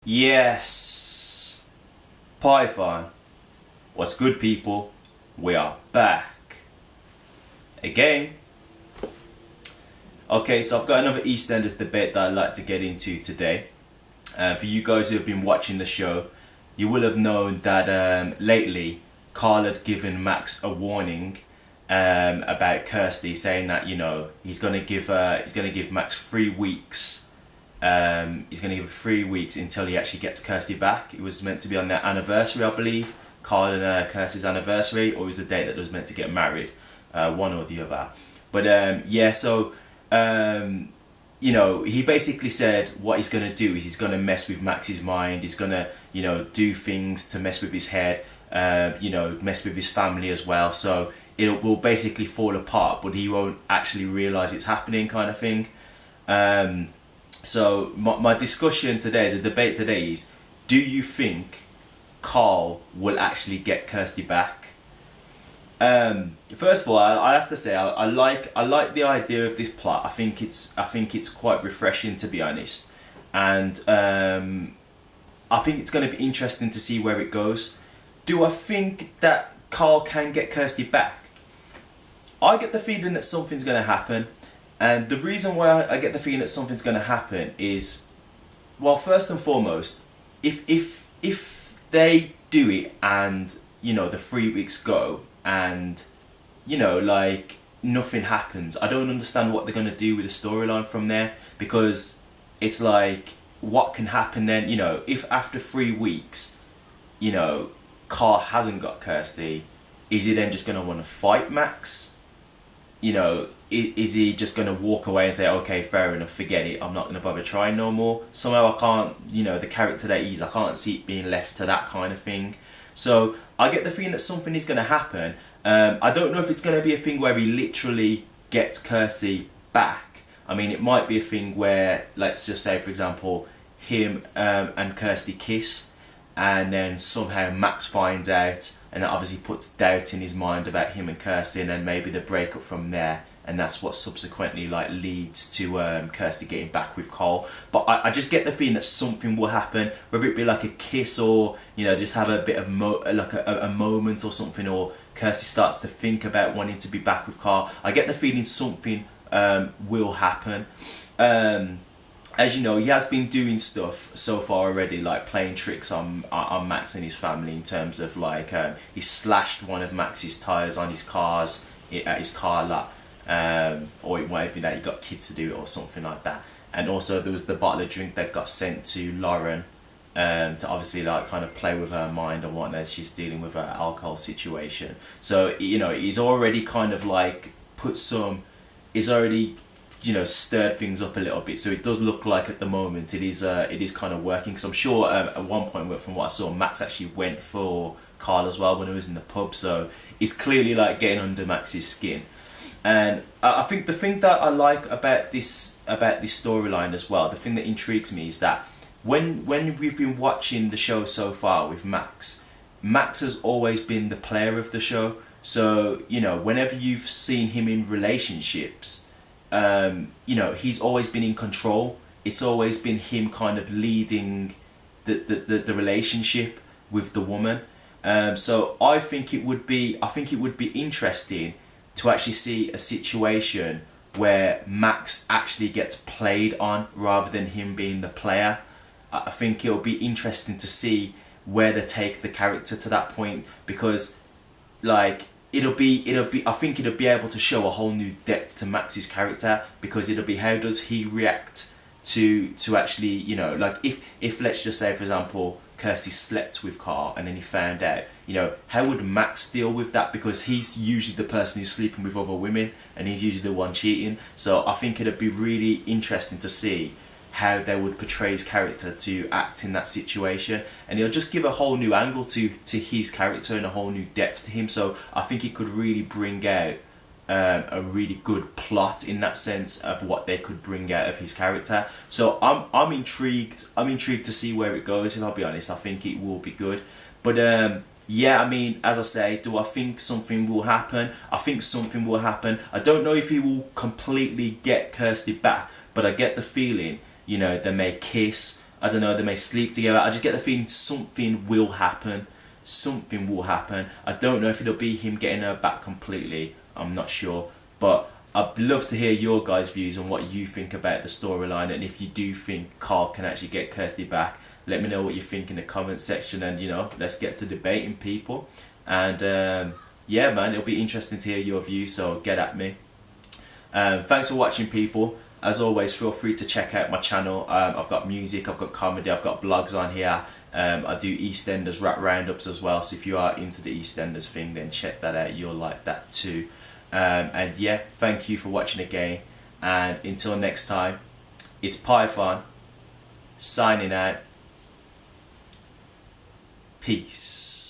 Yes, Python. What's good, people? We are back again. Okay, so I've got another Eastenders debate that I'd like to get into today. For you guys who have been watching the show, you will have known that lately Carl had given Max a warning about Kirsty, saying that he's gonna give Max 3 weeks. He's going to give 3 weeks until he actually gets Kirsty back. It was meant to be on their anniversary, I believe, Carl and Kirsty's anniversary, or it was the date that they was meant to get married, one or the other. But he basically said what he's going to do is he's going to mess with Max's mind. He's going to, do things to mess with his head, mess with his family as well. So it will basically fall apart, but he won't actually realise it's happening, kind of thing. So my discussion today, the debate today is, do you think Carl will actually get Kirsty back? First of all, I have to say I like the idea of this plot. I think it's quite refreshing, to be honest, and I think it's going to be interesting to see where it goes. Do I think that Carl can get Kirsty back? I get the feeling that something's going to happen. And the reason why I get the feeling that something's going to happen is, well, first and foremost, if they do it and the 3 weeks go and nothing happens, I don't understand what they're going to do with the storyline from there, because it's like, what can happen then? If after 3 weeks, Carl hasn't got Kirsty, is he then just going to want to fight Max? Is he just going to walk away and say, okay, fair enough, forget it, I'm not going to bother trying no more? Somehow I can't, the character that he is, I can't see it being left to that kind of thing. So I get the feeling that something is going to happen. I don't know if it's going to be a thing where he literally gets Kirsty back. I mean, it might be a thing where, let's just say, for example, him and Kirsty kiss, and then somehow Max finds out, and that obviously puts doubt in his mind about him and Kirsty, and then maybe they break up from there, and that's what subsequently leads to Kirsty getting back with Carl. But I just get the feeling that something will happen, whether it be like a kiss, or just have a bit of a moment or something, or Kirsty starts to think about wanting to be back with Carl. I get the feeling something will happen. As you know, he has been doing stuff so far already, like playing tricks on Max and his family, in terms of he slashed one of Max's tyres on his cars at his car lot, or it might be that he got kids to do it or something like that. And also there was the bottle of drink that got sent to Lauren, to obviously kind of play with her mind and whatnot as she's dealing with her alcohol situation. So he's already kind of stirred things up a little bit. So it does look like at the moment it is kind of working, because I'm sure at one point, from what I saw, Max actually went for Carl as well when he was in the pub. So it's clearly getting under Max's skin. And I think the thing that I like about this storyline as well, the thing that intrigues me, is that when we've been watching the show so far with Max has always been the player of the show. So whenever you've seen him in relationships, he's always been in control. It's always been him kind of leading the relationship with the woman. So I think it would be interesting to actually see a situation where Max actually gets played on rather than him being the player. I think it'll be interesting to see where they take the character to that point, because I think it'll be able to show a whole new depth to Max's character, because it'll be, how does he react to actually, if let's just say, for example, Kirsty slept with Carl and then he found out, how would Max deal with that? Because he's usually the person who's sleeping with other women, and he's usually the one cheating. So I think it'd be really interesting to see how they would portray his character to act in that situation, and it'll just give a whole new angle to his character and a whole new depth to him. So I think it could really bring out a really good plot in that sense of what they could bring out of his character. So I'm intrigued to see where it goes. If I'll be honest, I think it will be good. But as I say, do I think something will happen? I think something will happen. I don't know if he will completely get Kirsty back, but I get the feeling, they may kiss. I don't know, they may sleep together. I just get the feeling something will happen. Something will happen. I don't know if it'll be him getting her back completely. I'm not sure. But I'd love to hear your guys' views on what you think about the storyline, and if you do think Carl can actually get Kirsty back, let me know what you think in the comment section, and you know, let's get to debating, people. And yeah, man, it'll be interesting to hear your views, so get at me. Thanks for watching, people. As always, feel free to check out my channel. I've got music, I've got comedy, I've got blogs on here. I do Eastenders rap roundups as well, so if you are into the Eastenders thing, then check that out, you'll like that too. And yeah, thank you for watching again, and until next time, it's Python signing out. Peace.